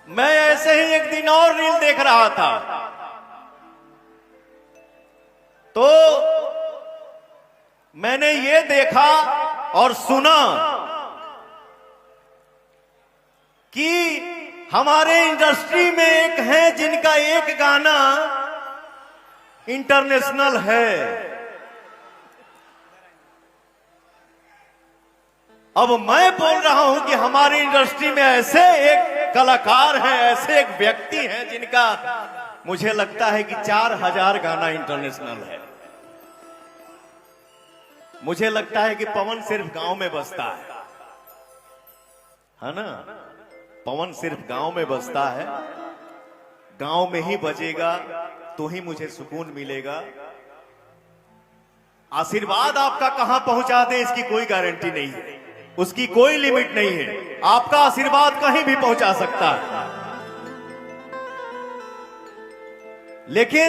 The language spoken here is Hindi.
मैं ऐसे ही एक दिन और रील देख रहा था तो मैंने ये देखा और सुना कि हमारे इंडस्ट्री में एक है जिनका एक गाना इंटरनेशनल है। अब मैं बोल रहा हूं कि हमारी इंडस्ट्री में ऐसे एक कलाकार हैं, ऐसे एक व्यक्ति हैं जिनका मुझे लगता है कि 4000 गाना इंटरनेशनल है। मुझे लगता है कि पवन सिर्फ गांव में बसता है ना? पवन सिर्फ गांव में बसता है, गांव में ही बजेगा तो ही मुझे सुकून मिलेगा। आशीर्वाद आपका कहां पहुंचा दे इसकी कोई गारंटी नहीं है, उसकी कोई लिमिट नहीं है। आपका आशीर्वाद कहीं भी पहुंचा सकता है, लेकिन